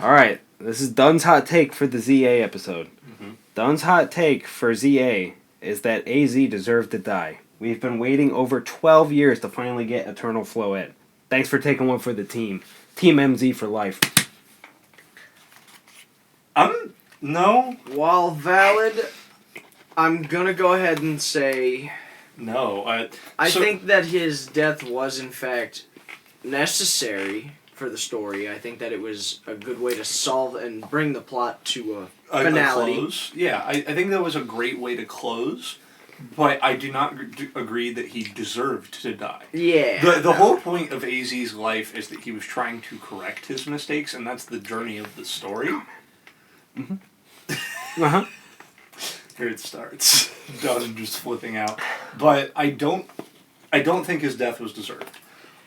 Alright, this is Dunn's hot take for the ZA episode. Mm-hmm. Dunn's hot take for ZA is that AZ deserved to die. We've been waiting over 12 years to finally get Eternal Floette. Thanks for taking one for the team. Team MZ for life. No. While valid, I'm gonna go ahead and say... No. I think that his death was, in fact, necessary for the story. I think that it was a good way to solve and bring the plot to a finality. Close. Yeah, I think that was a great way to close, but I do not agree that he deserved to die. Yeah. The whole point of AZ's life is that he was trying to correct his mistakes, and that's the journey of the story. Mm-hmm. Uh-huh. Here it starts. Dunn just flipping out. But I don't think his death was deserved.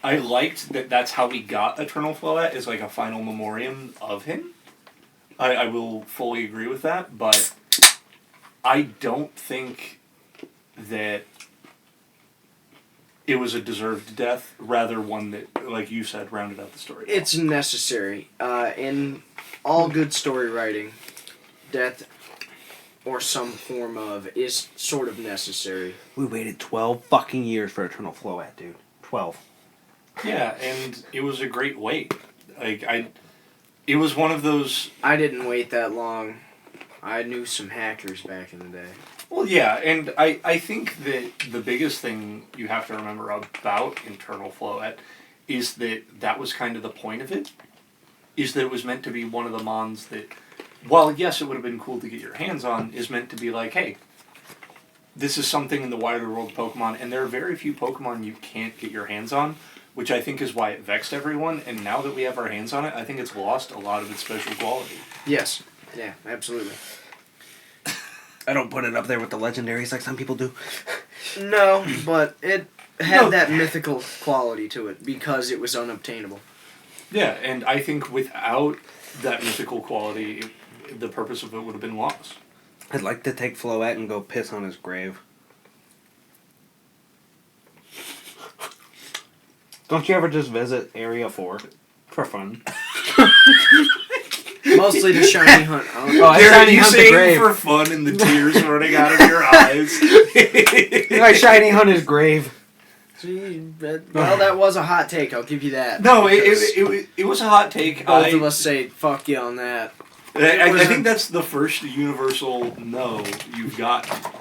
I liked that that's how we got Eternal Floette, is like a final memoriam of him. I will fully agree with that, but I don't think that it was a deserved death, rather one that, like you said, rounded out the story. It's necessary. In all good story writing, death or some form of is sort of necessary. We waited 12 fucking years for Eternal Floette, dude. 12. Yeah, and it was a great wait. It was one of those... I didn't wait that long. I knew some hackers back in the day. Well, yeah, and I think that the biggest thing you have to remember about Eternal Floette is that was kind of the point of it, is that it was meant to be one of the mons that, while yes, it would have been cool to get your hands on, is meant to be like, hey, this is something in the wider world of Pokemon, and there are very few Pokemon you can't get your hands on, which I think is why it vexed everyone, and now that we have our hands on it, I think it's lost a lot of its special quality. Yes. Yeah, absolutely. I don't put it up there with the legendaries like some people do. No, but it had that mythical quality to it because it was unobtainable. Yeah, and I think without that mythical quality, the purpose of it would have been lost. I'd like to take Floette and go piss on his grave. Don't you ever just visit Area 4 for fun? Mostly to shiny hunt. Jarrett, you saying for fun and the tears running out of your eyes. I shiny hunt his grave. Well, that was a hot take. I'll give you that. No, it was a hot take. Both of us say fuck you on that. I think that's the first universal no you've gotten.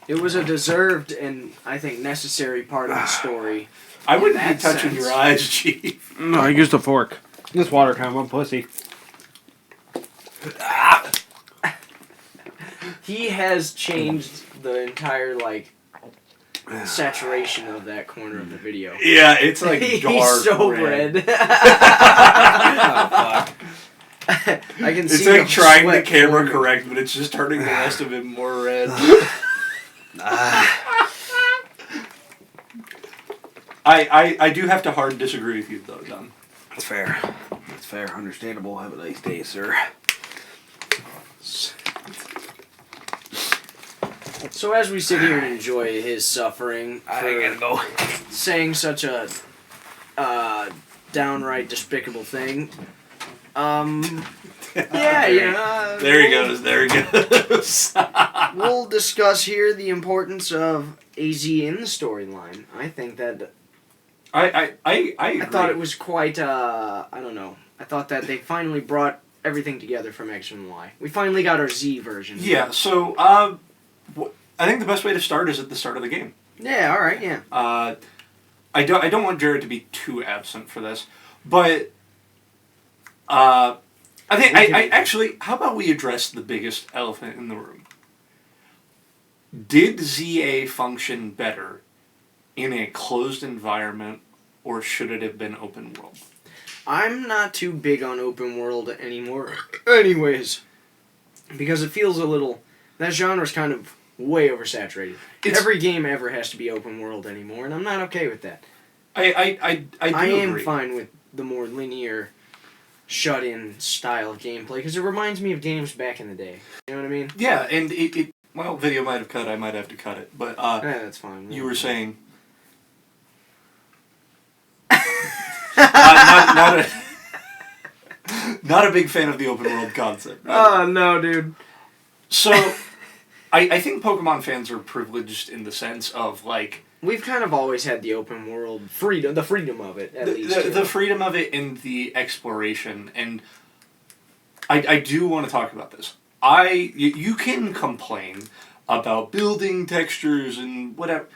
It was a deserved and I think necessary part of the story. I wouldn't be touching your eyes, Chief. No, I used a fork. This water kind of a pussy. He has changed the entire saturation of that corner of the video. Yeah, it's like dark He's so red. red. Oh, fuck. I can it's see like trying the camera forming. correct, but it's just turning the rest of it more red. I do have to hard disagree with you though, Don. That's fair. That's fair. Understandable. Have a nice day, sir. So as we sit here and enjoy his suffering for saying such a downright despicable thing, yeah, there he goes. There he goes. We'll discuss here the importance of AZ in the storyline. I think that I thought it was quite I don't know. I thought that they finally brought everything together from X and Y. We finally got our Z version. Yeah. So I think the best way to start is at the start of the game. Yeah. All right. Yeah. I don't want Jarrett to be too absent for this, but I think I actually, how about we address the biggest elephant in the room? Did ZA function better in a closed environment, or should it have been open world? I'm not too big on open world anymore. Anyways, because it feels a little, that genre's kind of way oversaturated. Every game ever has to be open world anymore, and I'm not okay with that. I am agree. fine with the more linear, shut-in style of gameplay, because it reminds me of games back in the day. You know what I mean? Yeah, and well, video might have cut, I might have to cut it, but yeah, that's fine. You were saying... not Not a big fan of the open world concept. Oh, no, dude. So, I think Pokemon fans are privileged in the sense of, like... We've kind of always had the open world freedom, the freedom of it, at least. The freedom of it and the exploration, and I do want to talk about this. You can complain about building textures and whatever.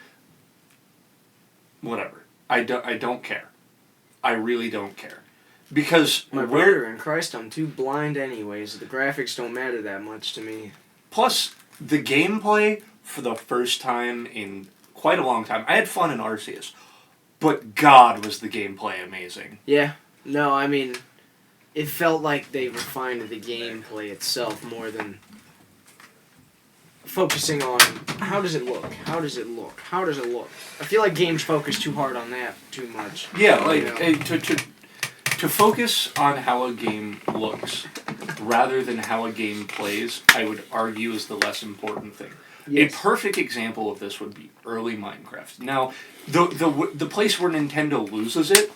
Whatever. I don't care. I really don't care. Because My brother and Christ, I'm too blind anyways. The graphics don't matter that much to me. Plus, the gameplay, for the first time in quite a long time, I had fun in Arceus, but God was the gameplay amazing. Yeah. No, I mean, it felt like they refined the gameplay itself more than focusing on how does it look, how does it look, how does it look. I feel like games focus too hard on that too much. Yeah, like, to focus on how a game looks rather than how a game plays, I would argue is the less important thing. Yes. A perfect example of this would be early Minecraft. Now, the place where Nintendo loses it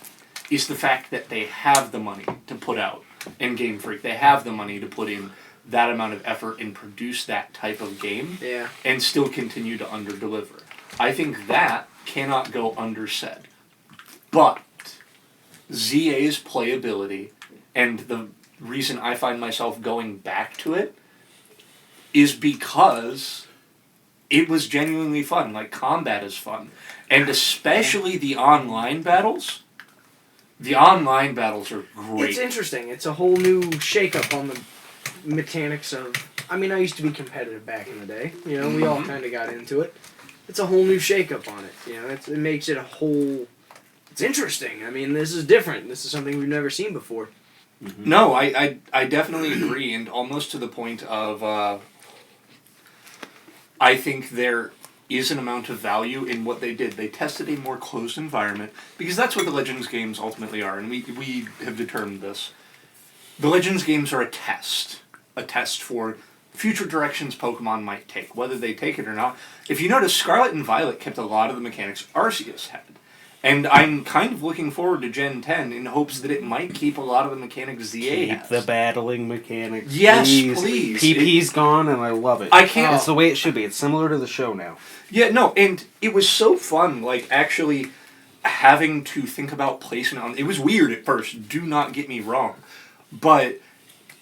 is the fact that they have the money to put out, and Game Freak, they have the money to put in that amount of effort and produce that type of game, and still continue to underdeliver. I think that cannot go undersaid. But ZA's playability, and the reason I find myself going back to it, is because it was genuinely fun. Like, combat is fun. And especially the online battles. The online battles are great. It's interesting. It's a whole new shake-up on the mechanics of... I mean, I used to be competitive back in the day. You know, we all kind of got into it. It's a whole new shake-up on it. You know, it makes it a whole... It's interesting. I mean, this is different. This is something we've never seen before. Mm-hmm. No, I definitely agree, and almost to the point of... I think there is an amount of value in what they did. They tested a more closed environment, because that's what the Legends games ultimately are, and we have determined this. The Legends games are a test for future directions Pokemon might take, whether they take it or not. If you notice, Scarlet and Violet kept a lot of the mechanics Arceus had. And I'm kind of looking forward to Gen 10 in hopes that it might keep a lot of the mechanics ZA has. Keep the battling mechanics. Yes, please. PP's gone, and I love it. I can't. It's the way it should be. It's similar to the show now. Yeah, no, and it was so fun, like, actually having to think about placement on... It was weird at first, do not get me wrong. But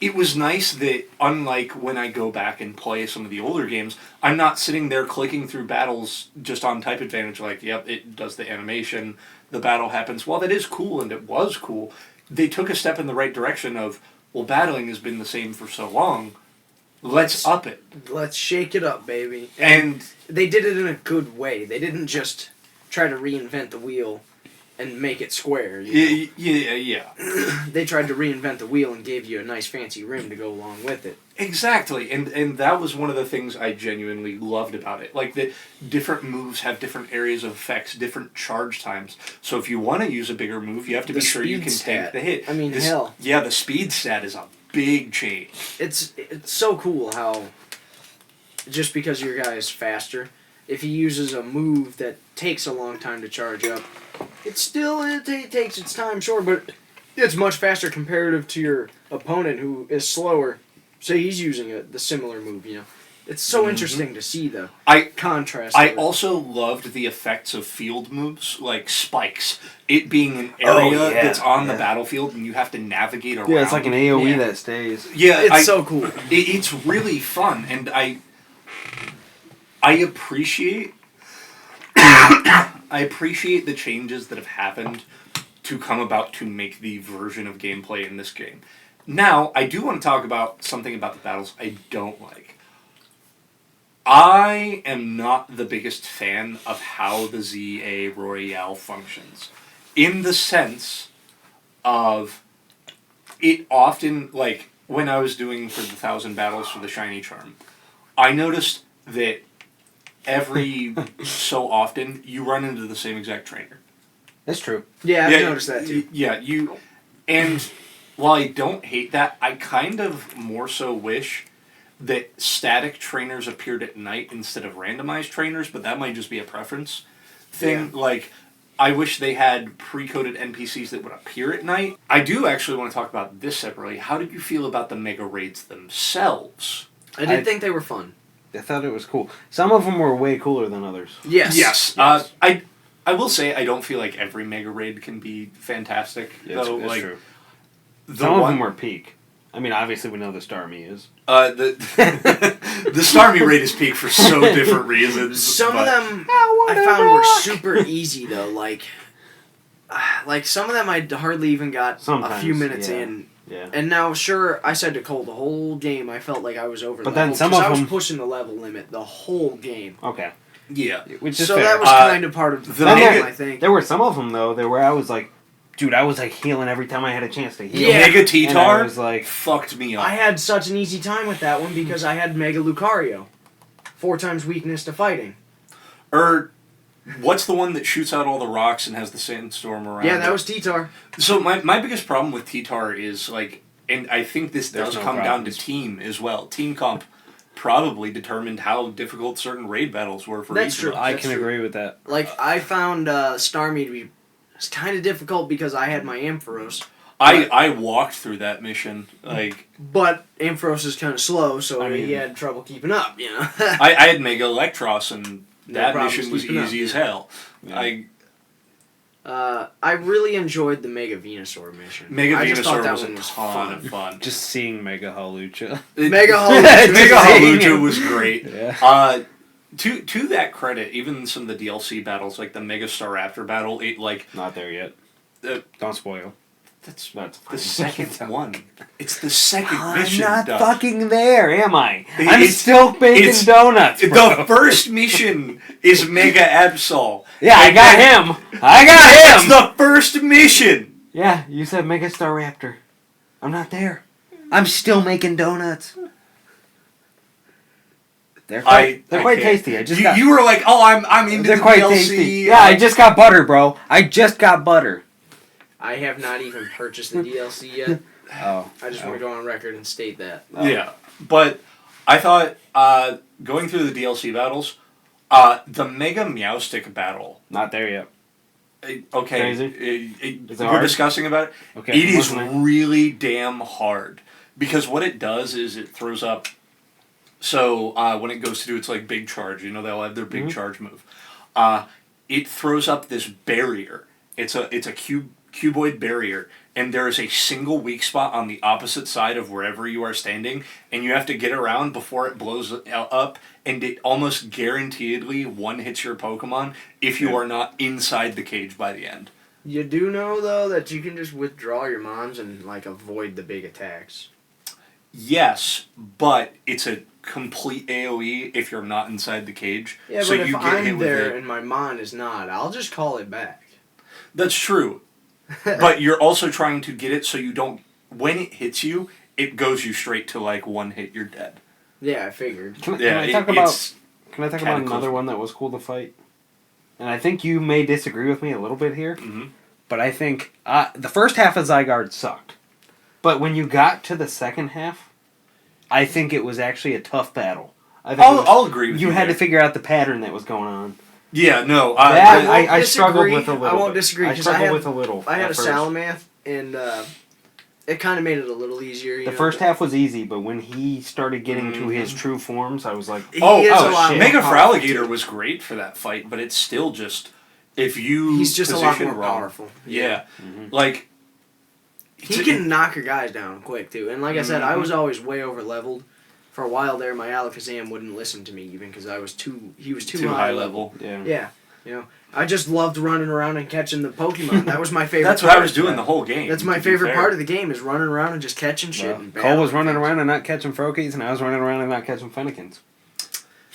it was nice that, unlike when I go back and play some of the older games, I'm not sitting there clicking through battles just on type advantage, like, yep, it does the animation, the battle happens. While that is cool, and it was cool, they took a step in the right direction of, well, battling has been the same for so long, let's up it. Let's shake it up, baby. And they did it in a good way. They didn't just try to reinvent the wheel and make it square. You know? Yeah. They tried to reinvent the wheel and gave you a nice fancy rim to go along with it. Exactly, and that was one of the things I genuinely loved about it. Like, that different moves have different areas of effects, different charge times. So if you want to use a bigger move, you have to be sure you can take the hit. I mean, hell. Yeah, the speed stat is a big change. It's so cool how, just because your guy is faster, if he uses a move that takes a long time to charge up, it takes its time, sure, but it's much faster comparative to your opponent who is slower. Say he's using the similar move, you know. It's so interesting to see the contrast. I also loved the effects of field moves, like spikes. It being an area that's on the battlefield and you have to navigate around. Yeah, it's like an AoE that stays. Yeah, it's so cool. It's really fun, and I appreciate the changes that have happened to come about to make the version of gameplay in this game. Now, I do want to talk about something about the battles I don't like. I am not the biggest fan of how the ZA Royale functions. In the sense of, it often, like, when I was doing for the 1,000 battles for the Shiny Charm, I noticed that every so often, you run into the same exact trainer. That's true. Yeah, I've noticed that too. And while I don't hate that, I kind of more so wish that static trainers appeared at night instead of randomized trainers, but that might just be a preference thing. Yeah. Like, I wish they had pre-coded NPCs that would appear at night. I do actually want to talk about this separately. How did you feel about the mega raids themselves? I did think they were fun. I thought it was cool. Some of them were way cooler than others. Yes. I will say I don't feel like every mega raid can be fantastic. Yeah, though, it's like true. Some of them were peak. I mean, obviously we know the Starmie is. The Starmie raid is peak for so different reasons. Some of them I found were super easy though. Like some of them I hardly even got a few minutes in. Yeah. And now, sure, I said to Cole the whole game I felt like I was over. But then some of them I was pushing the level limit the whole game. Okay. Yeah. Which is so fair. that was kind of part of the game, I think. There were some of them though, where I was like, dude, I was like healing every time I had a chance to heal. Yeah. Mega T-Tar I was like, fucked me up. I had such an easy time with that one because I had Mega Lucario. 4 times weakness to fighting. What's the one that shoots out all the rocks and has the sandstorm around? Yeah, that was T-Tar. So my biggest problem with T-Tar is like, and I think this does come down to team as well. Team comp probably determined how difficult certain raid battles were for That's each true. of them. I can agree with that. Like, I found Starmie to be kind of difficult because I had my Ampharos. I walked through that mission, like... But Ampharos is kind of slow, so I mean, he had trouble keeping up, you know? I had Mega Electros, and that mission was easy as hell. Yeah. I really enjoyed the Mega Venusaur mission. Mega Venusaur was a ton of fun. Just seeing Mega Halucha. Mega Halucha. Mega Halucha was great. Yeah. To that credit, even some of the DLC battles, like the Mega Staraptor battle, Not there yet. Don't spoil. That's That's the second one. It's the second mission. I'm not Doug. fucking there, am I? I'm It's- still baking donuts, bro. The first mission is Mega Absol. Yeah, I got him. I got That's him. the first mission. Yeah, you said Mega Staraptor. I'm not there. I'm still making donuts. They're quite tasty. You were like, oh, I'm into They're the quite DLC. tasty. Yeah, I just got butter, bro. I just got butter. I have not even purchased the DLC yet. Oh. I just want to go on record and state that. Yeah, but I thought going through the DLC battles, the Mega Meowstic battle. Not there yet. Okay, Is it we're hard? discussing about it. Okay. It is Wasn't really damn hard because what it does is it throws up. So when it goes to do its like big charge, you know they'll have their big charge move. It throws up this barrier. It's a cuboid barrier, and there is a single weak spot on the opposite side of wherever you are standing, and you have to get around before it blows up, and it almost guaranteedly one-hits your Pokemon if you are not inside the cage by the end. You do know, though, that you can just withdraw your mons and, like, avoid the big attacks. Yes, but it's a complete AoE if you're not inside the cage. Yeah, so but you if get hit I'm with there it. and my mon is not, I'll just call it back. That's true. But you're also trying to get it so you don't... When it hits you, it goes you straight to, like, one hit, you're dead. Yeah, I figured. Can Yeah, I talk about another cataclysmic. one that was cool to fight? And I think you may disagree with me a little bit here, but I think the first half of Zygarde sucked. But when you got to the second half, I think it was actually a tough battle. I'll agree with you. You had there. to figure out the pattern that was going on. Yeah, no. I struggled with a little. I won't bit. disagree. I 'Cause struggled with a little. I had at a first. Salamanth, and it kind of made it a little easier. The first half was easy, but when he started getting to his true forms, I was like, He is a lot shit. more Mega powerful, Fraligator too. was great for that fight, but it's still just... If you He's just a lot position more wrong- powerful. Yeah. Like... He can knock your guys down quick, too. And like I said, I was always way over leveled. For a while there, my Alakazam wouldn't listen to me, even because he was too high level. Yeah. Yeah, you know, I just loved running around and catching the Pokemon. That was my favorite. That's what I was doing the whole game. That's my to be favorite fair. part of the game is running around and just catching shit. Well, And Cole was battling running things. around and not catching Froakies, and I was running around and not catching Fennekins.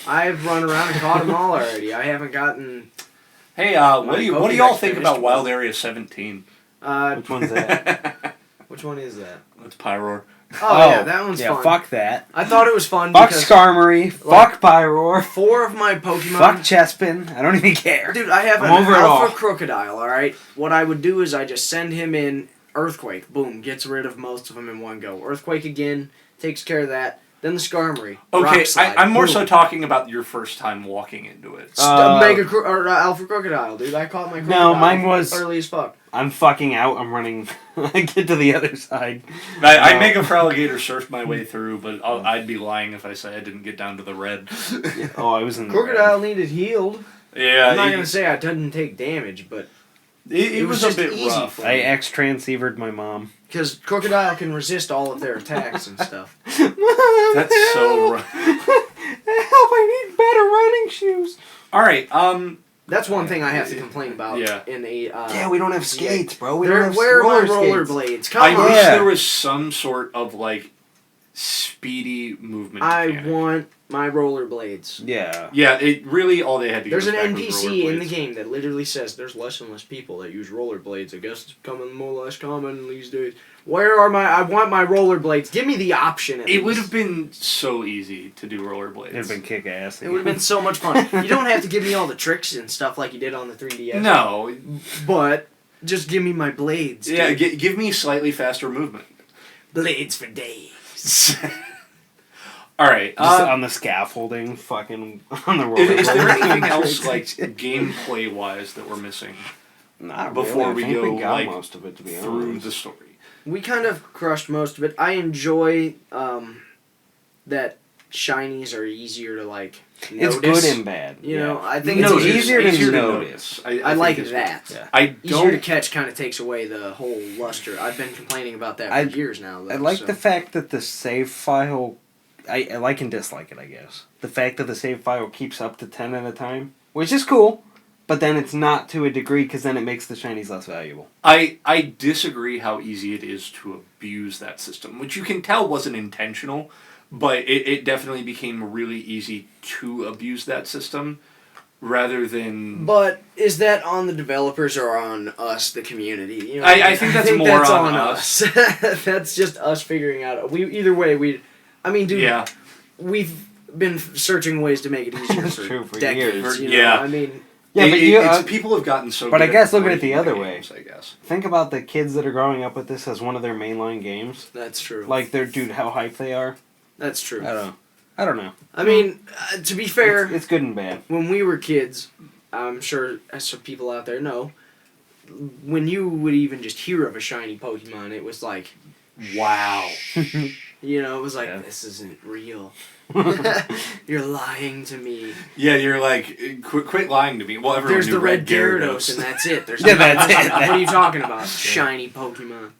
I've run around and caught them all already. I haven't gotten. Hey, what do y'all Pokédex think finished about one. Wild Area 17? Which one's that? Which one is that? It's Pyroar. Oh, yeah, that one's fun. Fuck that. I thought it was fun Fuck because Skarmory. Fuck Pyroar. 4 of my Pokemon. Fuck Chespin. I don't even care. Dude, I have I'm an over it Alpha all. Crocodile, alright? What I would do is I just send him in Earthquake. Boom, gets rid of most of them in one go. Earthquake again, takes care of that. then the Skarmory. Okay, Rock Slide, I'm more boom. so talking about your first time walking into it. Alpha Crocodile, dude. I caught my crocodile. No, mine was early as fuck. I'm fucking out. I'm running. I get to the other side. I Mega for Alligator surfed my way through, but I'd be lying if I say I didn't get down to the red. Oh, I was in the Crocodile needed healed. Yeah, I'm not gonna say I didn't take damage, but it was a just bit easy rough. for I X-transceivered my mom. because Crocodile can resist all of their attacks and stuff. That's so rough. Help! I need better running shoes. All right, That's one thing I have to complain about. Yeah. In the Yeah, we don't have skates, bro. We Where don't have are my roller skates. rollerblades? Come I on. wish Yeah. there was some sort of like speedy movement. I mechanic. want my rollerblades. Yeah. Yeah, it really all they had to. There's give an us back was NPC in the rollerblades. game that literally says there's less and less people that use rollerblades. I guess it's becoming more or less common these days. Where are my? I want my rollerblades. Give me the option. It would have been so easy to do rollerblades. It'd have been kick ass. It would have been so much fun. You don't have to give me all the tricks and stuff like you did on the 3DS. No, But just give me my blades. yeah, dude. give me slightly faster movement. Blades for days. All right. Just on the scaffolding, fucking on the roller. Is there anything else like gameplay wise that we're missing Not before really. I we think go, we got like, most of it to be through honest. the story? We kind of crushed most of it. I enjoy that shinies are easier to like notice. It's good and bad. You yeah. know, I think Notice. it's easier to easier notice. I think like it's that. Yeah. I Easier to don't. catch kind of takes away the whole luster. I've been complaining about that for years now. Though, I like so. the fact that the save file. I like and dislike it, I guess. The fact that the save file keeps up to 10 at a time, which is cool, but then it's not to a degree because then it makes the shinies less valuable. I disagree how easy it is to abuse that system, which you can tell wasn't intentional, but it definitely became really easy to abuse that system rather than... But is that on the developers or on us, the community? You know, I think that's more on us. That's just us figuring out. Either way, I mean, dude, Yeah. we've been searching ways to make it easier That's for, true, for decades. years. You know? Yeah. I mean, Yeah, but you, it's, people have gotten so but good I guess at look at it the breaking other games, way. I guess. think about the kids that are growing up with this as one of their mainline games. that's true. Like, dude, how hyped they are. That's true. I don't know. I mean, to be fair, It's good and bad. when we were kids, I'm sure some people out there know, when you would even just hear of a shiny Pokemon, it was like, Wow. you know, it was like, Yeah. this isn't real. You're lying to me. Yeah, you're like, quit lying to me. Well, everyone There's knew the red Gyarados, and that's it. There's Yeah, that's it. What are you talking about? Shiny Pokemon.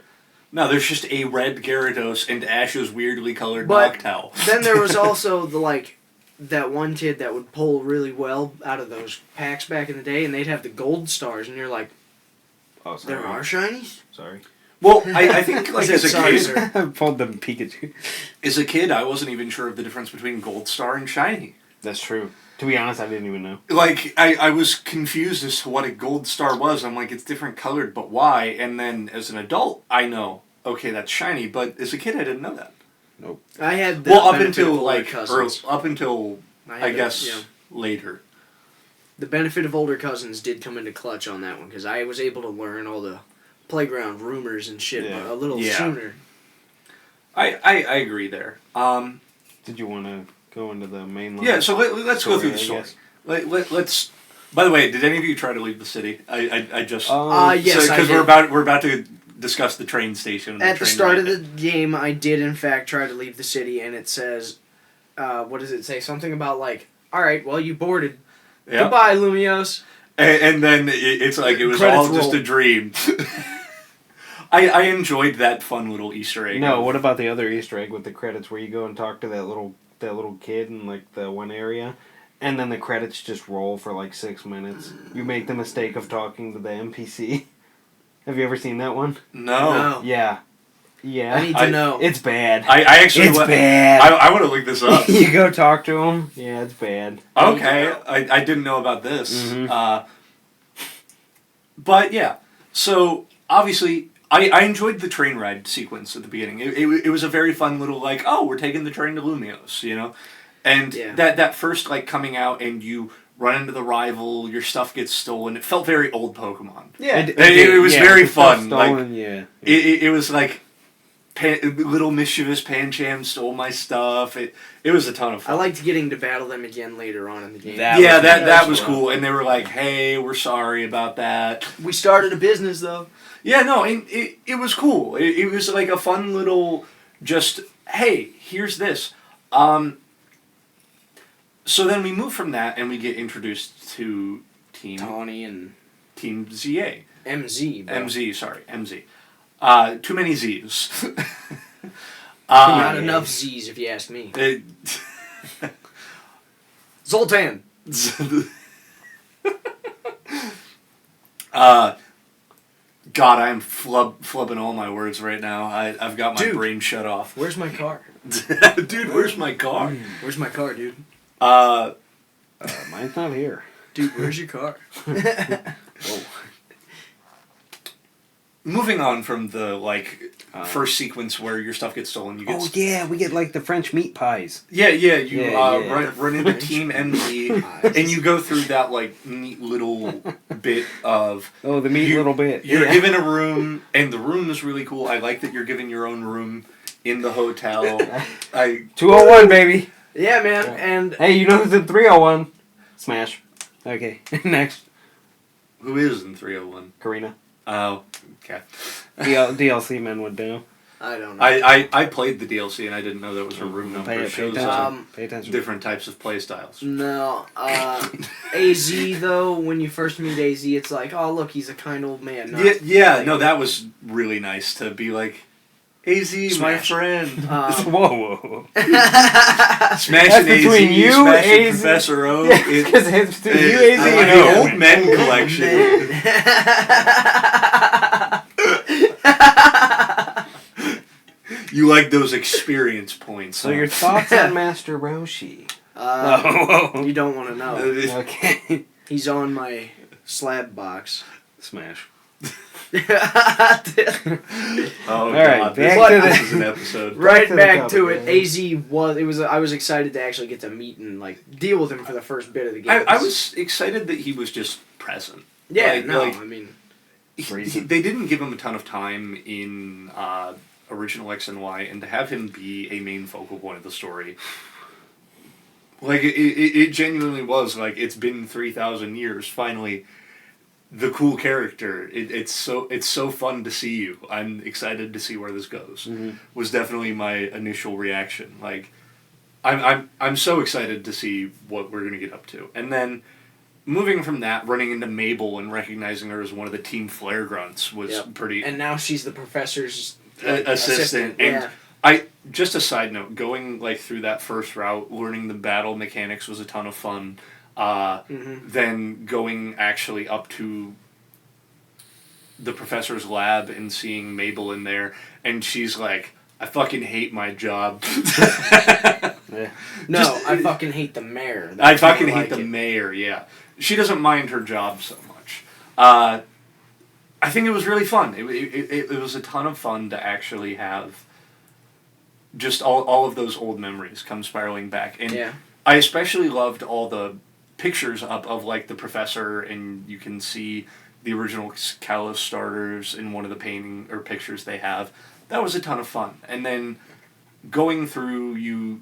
No, there's just a red Gyarados and Ash's weirdly colored But- Noctowl. Then there was also that one kid that would pull really well out of those packs back in the day, and they'd have the gold stars, and you're like, Oh, sorry. there are shinies? Sorry. Well, I think like as a Sorry, kid, sir. I pulled the Pikachu. as a kid, I wasn't even sure of the difference between Gold Star and Shiny. That's true. To be honest, I didn't even know. Like, I was confused as to what a Gold Star was. I'm like, it's different colored, but why? And then as an adult, I know, okay, that's Shiny, but as a kid, I didn't know that. I had the Well, up benefit until of older like, cousins. up until had I the- guess yeah. later. The benefit of older cousins did come into clutch on that one, because I was able to learn all the playground rumors and shit Yeah. a little Yeah. sooner. I agree there. Did you want to go into the main line? Yeah, so let's go through the I story. guess. Let's. By the way, did any of you try to leave the city? I just Yes, I because did. we're about to discuss the train station. And At the train start of ride. the game, I did in fact try to leave the city, and it says, what does it say? Something about like, all right, well, you boarded. Yeah. Goodbye, Lumiose. And then it's like it was Credits all just roll. a dream. I enjoyed that fun little Easter egg. No, what about the other Easter egg with the credits where you go and talk to that little kid in like the one area, and then the credits just roll for like 6 minutes. You make the mistake of talking to the NPC. Have you ever seen that one? No. Yeah. Yeah. I need to know. It's bad. I actually It's wa- bad. I want to look this up. You go talk to him. Yeah, it's bad. Okay, I didn't know about this. Mhm. But yeah, so obviously I enjoyed the train ride sequence at the beginning. It was a very fun little like, oh, we're taking the train to Lumiose, you know? And Yeah. that first like coming out and you run into the rival, your stuff gets stolen. It felt very old Pokemon. Yeah. It was very the stuff fun, like, stolen, yeah. It was like little mischievous Pancham stole my stuff. It was a ton of fun. I liked getting to battle them again later on in the game. That was cool. And they were like, "Hey, we're sorry about that. We started a business though." Yeah, no, and it was cool. It was like a fun little, just, hey, here's this. So then we move from that and we get introduced to Tawny and Team ZA. MZ. Bro. MZ. Too many Z's. Not enough Z's, if you ask me. Zoltan. God, I'm flubbing all my words right now. I've got my brain shut off. Where's my car? Dude, where's my car? Where's my car, dude? Mine's not here. Dude, where's your car? Oh. Moving on from the first sequence where your stuff gets stolen, you get. Yeah, we get like the French meat pies. Yeah. You run into Team MZ, and you go through that neat little bit of. Oh, the neat little bit. You're given a room, and the room is really cool. I like that you're given your own room in the hotel. 201, baby. Yeah, man. And hey, you know who's in 301? Smash. Okay, next. Who is in 301? Karina. Oh, okay. DLC men would do. I don't know. I played the DLC and I didn't know that was her room number. Pay attention. Different types of play styles. No. AZ, though, when you first meet AZ, it's like, oh, look, he's a kind old man. No, that was really nice to be like, AZ, Smash. my friend. Whoa. Smashing AZ, between you, smashing AZ. Professor Oak. Because it's between you, AZ, and the Owen. Old Men collection. You like those experience points. So your thoughts on Master Roshi? You don't want to know. Okay. He's on my slab box. Smash. All right, this is an episode. Right back to it. AZ I was excited to actually get to meet and deal with him for the first bit of the game. I was excited that he was just present. Yeah, I mean, they didn't give him a ton of time in original X and Y, and to have him be a main focal point of the story, it genuinely was it's been 3,000 years. Finally, the cool character. It's so fun to see you. I'm excited to see where this goes. Mm-hmm. Was definitely my initial reaction. I'm so excited to see what we're gonna get up to, and then. Moving from that, running into Mabel and recognizing her as one of the Team Flare Grunts was pretty. And now she's the professor's assistant. Yeah. And just a side note, going through that first route, learning the battle mechanics was a ton of fun. Then going actually up to the professor's lab and seeing Mabel in there, and she's like, "I fucking hate my job." No, I fucking hate the mayor. I fucking hate the mayor, yeah. She doesn't mind her job so much. I think it was really fun. It was a ton of fun to actually have just all of those old memories come spiraling back. And I especially loved all the pictures up of the professor, and you can see the original Kalos starters in one of the painting or pictures they have. That was a ton of fun. And then going through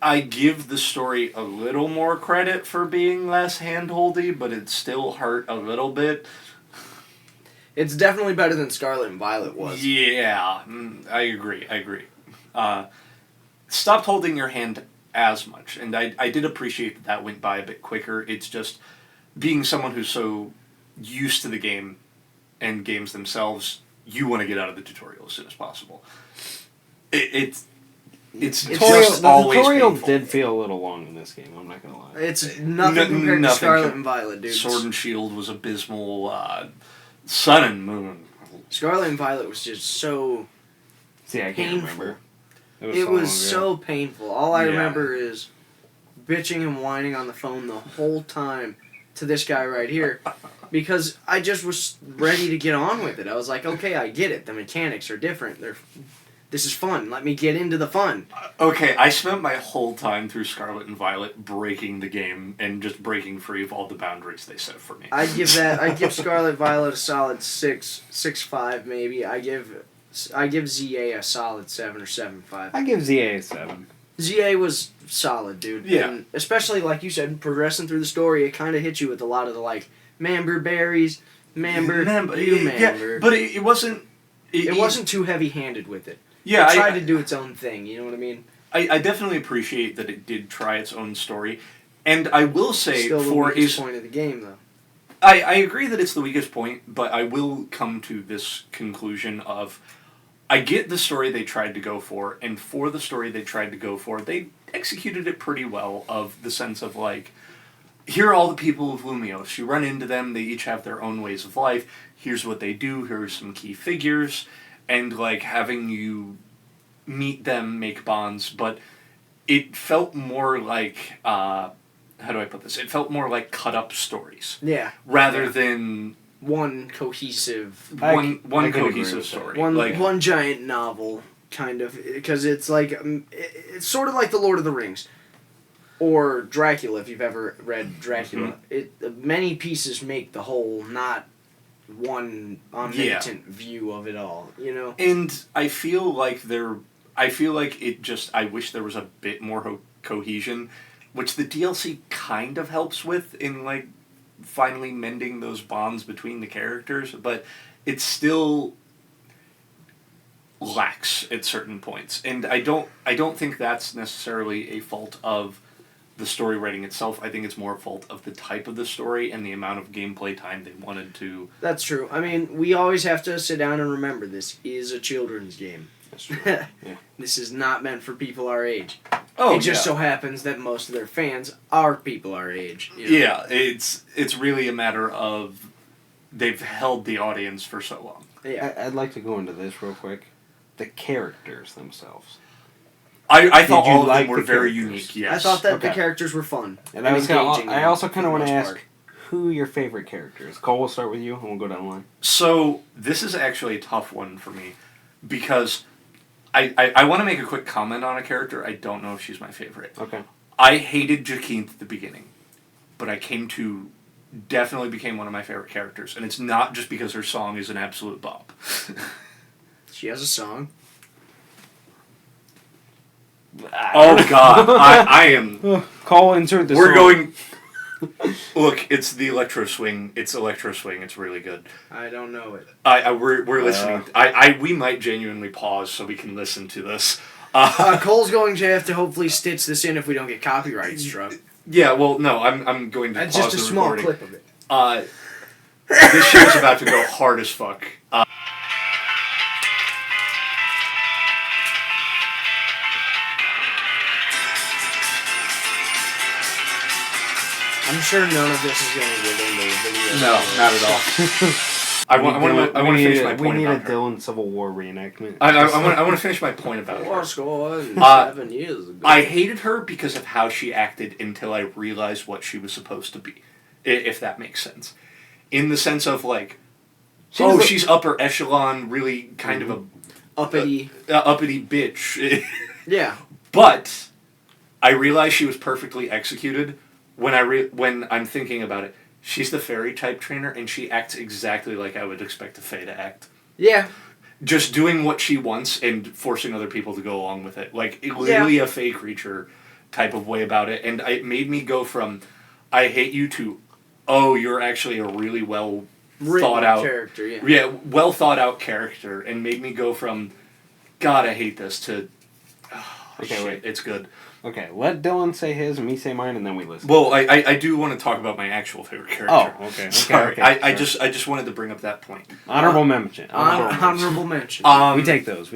I give the story a little more credit for being less hand-holdy, but it still hurt a little bit. It's definitely better than Scarlet and Violet was. Yeah, I agree. Stopped holding your hand as much, and I did appreciate that went by a bit quicker. It's just being someone who's so used to the game and games themselves, you want to get out of the tutorial as soon as possible. It's just always the tutorial painful. did feel a little long in this game, I'm not gonna lie. It's nothing compared to Scarlet and Violet, dude. Sword and Shield was abysmal. Sun and Moon. Scarlet and Violet was just so See, I can't painful. remember. It was so painful. All I remember is bitching and whining on the phone the whole time to this guy right here. Because I just was ready to get on with it. I was like, okay, I get it. The mechanics are different. This is fun. Let me get into the fun. Okay, I spent my whole time through Scarlet and Violet breaking the game and just breaking free of all the boundaries they set for me. I'd give Scarlet Violet a solid 6.5 maybe. I give I give ZA a solid 7 or 7.5. I give ZA a 7. ZA was solid, dude. Yeah. And especially, like you said, progressing through the story, it kind of hit you with a lot of the, like, Mamber berries, Mamber, you Mamber. Yeah, but it wasn't... It wasn't too heavy-handed with it. Yeah, It tried to do its own thing, you know what I mean? I definitely appreciate that it did try its own story. And I will say, Still the for weakest point of the game, though. I agree that it's the weakest point, but I will come to this conclusion of, I get the story they tried to go for, and for the story they tried to go for, they executed it pretty well, of the sense of, like, here are all the people of Lumiose. You run into them, they each have their own ways of life, here's what they do, here are some key figures, and, like, having you meet them, make bonds, but it felt more like, how do I put this? It felt more like cut-up stories. Yeah. Rather than... One cohesive... One I can agree cohesive with that. story. One giant novel, kind of. Because it's like... It's sort of like The Lord of the Rings. Or Dracula, if you've ever read Dracula. Mm-hmm. Many pieces make the whole, not one omnipotent view of it all, you know? And I feel like I wish there was a bit more cohesion, which the DLC kind of helps with in, like, finally mending those bonds between the characters, but it still lacks at certain points. And I don't think that's necessarily a fault of the story writing itself. I think it's more a fault of the type of the story and the amount of gameplay time they wanted to... That's true. I mean, we always have to sit down and remember this is a children's game. That's true. Yeah. This is not meant for people our age. Oh, it just so happens that most of their fans are people our age. You know? Yeah, it's really a matter of they've held the audience for so long. Yeah. I'd like to go into this real quick. The characters themselves. I thought you all of like them were the very characters? unique, yes. I thought that Okay. the characters were fun. And I also kind of want to ask Part. who your favorite character is. Cole, we'll start with you, and we'll go down the line. So, this is actually a tough one for me, because I want to make a quick comment on a character. I don't know if she's my favorite. Okay. I hated Jaquint at the beginning, but I definitely became one of my favorite characters, and it's not just because her song is an absolute bop. She has a song. Oh God, I am. Cole, insert the We're song. going. Look, it's the electro swing. It's electro swing. It's really good. I don't know it. We're listening. We might genuinely pause so we can listen to this. Cole's going to have to hopefully stitch this in if we don't get copyright struck. Yeah, well, no, I'm going to That's pause just a the small recording. clip of it. This show's about to go hard as fuck. I'm sure none of this is going to get into the video. No, not at all. I want to finish my point We need a about her. Dylan Civil War reenactment. I want to finish my point about her. What's going 7 years ago? I hated her because of how she acted until I realized what she was supposed to be, if that makes sense. In the sense of, like, she's upper echelon, really kind of a uppity bitch. Yeah. But I realized she was perfectly executed when I'm thinking about it. She's the fairy type trainer, and she acts exactly like I would expect a Fae to act. Yeah. Just doing what she wants and forcing other people to go along with it. Like, literally a Fae creature type of way about it. And it made me go from, I hate you, to, oh, you're actually a really well thought out character, yeah. Yeah, well thought out character. And made me go from, God, I hate this, to, oh, Okay, shit, wait. it's good. Okay, let Dylan say his and me say mine, and then we listen. Well, I do want to talk about my actual favorite character. Oh, okay. Sorry, okay, I sure. just wanted to bring up that point. Honorable mention. Honorable mention. We take those.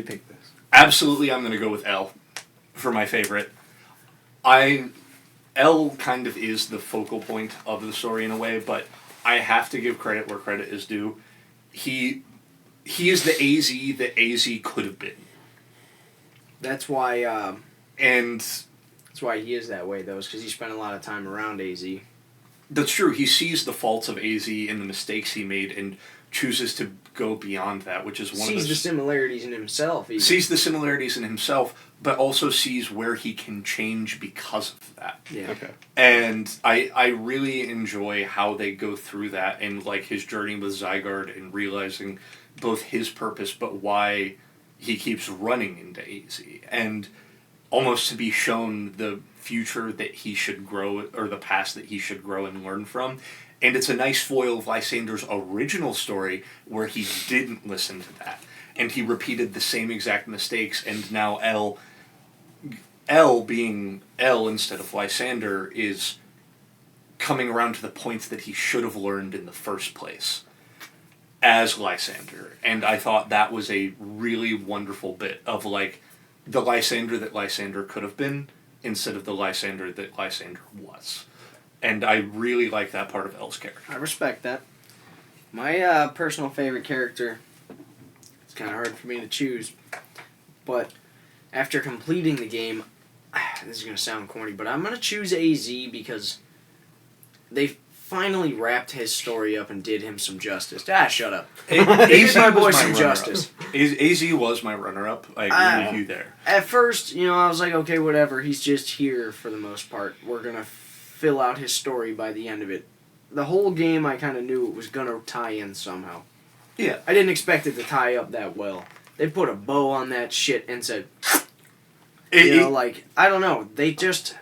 Absolutely, I'm going to go with L for my favorite. L kind of is the focal point of the story in a way, but I have to give credit where credit is due. He is the AZ that AZ could have been. That's why. And That's why he is that way, though, is because he spent a lot of time around AZ. that's true. He sees the faults of AZ and the mistakes he made and chooses to go beyond that, which is one of Sees the similarities in himself, even. Sees the similarities in himself, but also sees where he can change because of that. Yeah. Okay. And I really enjoy how they go through that and, like, his journey with Zygarde and realizing both his purpose, but why he keeps running into AZ, and almost to be shown the future that he should grow, or the past that he should grow and learn from. And it's a nice foil of Lysander's original story where he didn't listen to that. And he repeated the same exact mistakes, and now L being L instead of Lysander is coming around to the points that he should have learned in the first place as Lysander. And I thought that was a really wonderful bit of, like, the Lysander that Lysander could have been instead of the Lysander that Lysander was. And I really like that part of L's character. I respect that. My personal favorite character, it's kind of hard for me to choose, but after completing the game, this is going to sound corny, but I'm going to choose AZ because they finally wrapped his story up and did him some justice. Shut up. AZ my boy was some my justice. AZ was my runner-up. I agree with you there. At first, I was like, okay, whatever. He's just here for the most part. We're going to fill out his story by the end of it. The whole game, I kind of knew it was going to tie in somehow. Yeah. I didn't expect it to tie up that well. They put a bow on that shit and said, I don't know. They just...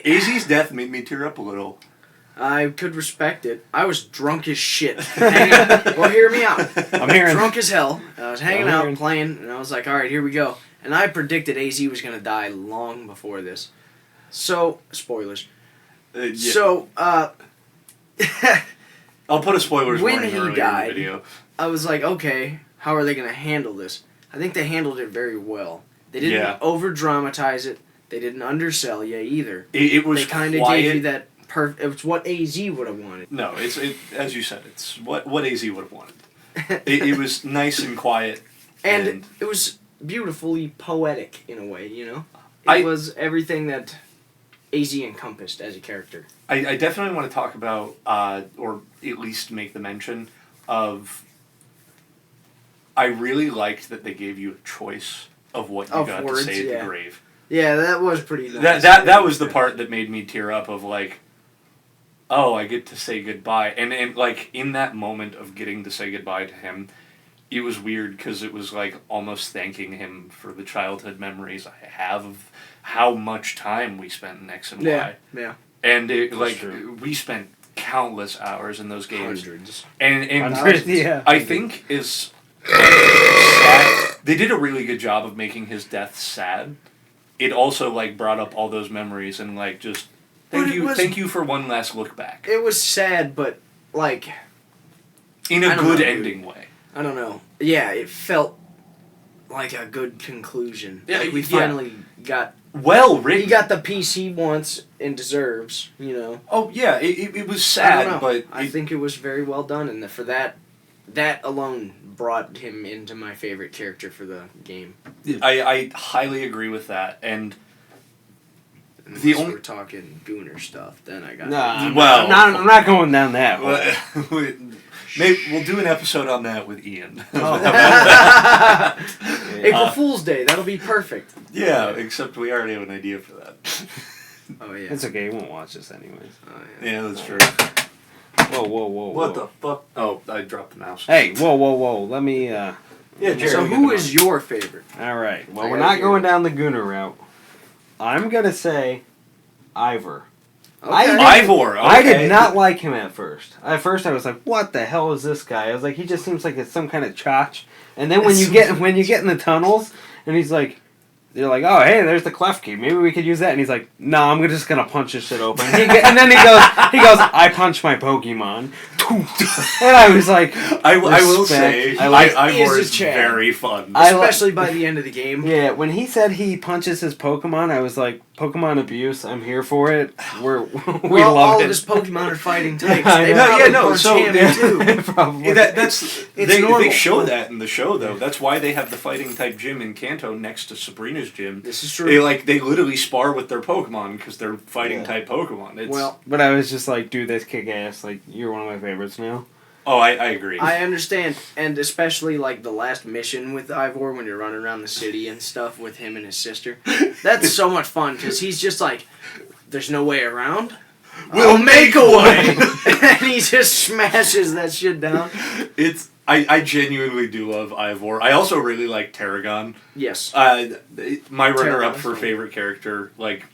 AZ's death made me tear up a little. I could respect it. I was drunk as shit. Well, hear me out. I'm hearing. Drunk as hell. I was hanging out, playing, and I was like, alright, here we go. And I predicted AZ was going to die long before this. So, spoilers. Yeah. So, I'll put a spoilers when warning he earlier died, in the video. I was like, okay, how are they going to handle this? I think they handled it very well. They didn't over-dramatize it. They didn't undersell you either. It was They kind of gave you that it's what AZ would have wanted. No, it's as you said, it's what AZ would have wanted. It was nice and quiet. And it was beautifully poetic in a way, It was everything that AZ encompassed as a character. I definitely want to talk about, or at least make the mention of, I really liked that they gave you a choice of what you got to say at the grave. Yeah, that was pretty nice. That was the part that made me tear up of, like, oh, I get to say goodbye. And like, in that moment of getting to say goodbye to him, it was weird because it was, like, almost thanking him for the childhood memories I have of how much time we spent in X and Y. Yeah. And, we spent countless hours in those games. Hundreds. And Yeah. I think is sad. They did a really good job of making his death sad. It also, like, brought up all those memories and, like, just thank you for one last look back. It was sad, but, like, in a good ending way. I don't know. Yeah, it felt like a good conclusion. Yeah, like we finally got well written. He got the piece he wants and deserves. Oh yeah, it was sad, but I think it was very well done, and for that alone brought him into my favorite character for the game. I highly agree with that, and unless we're talking Gooner stuff, then I got I'm not going down that way. Maybe we'll do an episode on that with Ian. April Fool's Day, that'll be perfect. Yeah, except we already have an idea for that. Oh yeah, it's okay. He won't watch this anyways. Oh, yeah, that's true. Whoa! What the fuck? Oh, I dropped the mouse. Hey, whoa! Let me. Yeah, Jarrett, so who is your favorite? All right. Well, we're not going down the Gooner route. I'm gonna say Ivor. Okay. Ivor. Okay. I did not like him at first. At first, I was like, "What the hell is this guy?" I was like, "He just seems like it's some kind of chotch." And then when you get in the tunnels, and he's like, "They're like, oh hey, there's the clef key. Maybe we could use that." And he's like, "No, I'm just gonna punch this shit open." And then he goes, "I punch my Pokemon." And I was like, I will say, Ivor is Chad. very fun, especially by the end of the game. Yeah, when he said he punches his Pokemon, I was like, Pokemon abuse. I'm here for it. We love all it. of his Pokemon are fighting types. Probably. They show that in the show though. That's why they have the fighting type gym in Kanto next to Sabrina's gym. This is true. They literally spar with their Pokemon because they're fighting type Pokemon. But I was just like, dude, that's kick ass. Like, you're one of my favorites now. Oh, I agree. I understand, and especially like the last mission with Ivor when you're running around the city and stuff with him and his sister. That's so much fun because he's just like, "There's no way around. We'll make a way," and he just smashes that shit down. I genuinely do love Ivor. I also really like Tarragon. Yes. My runner-up Tarragon's for fine. favorite character, like,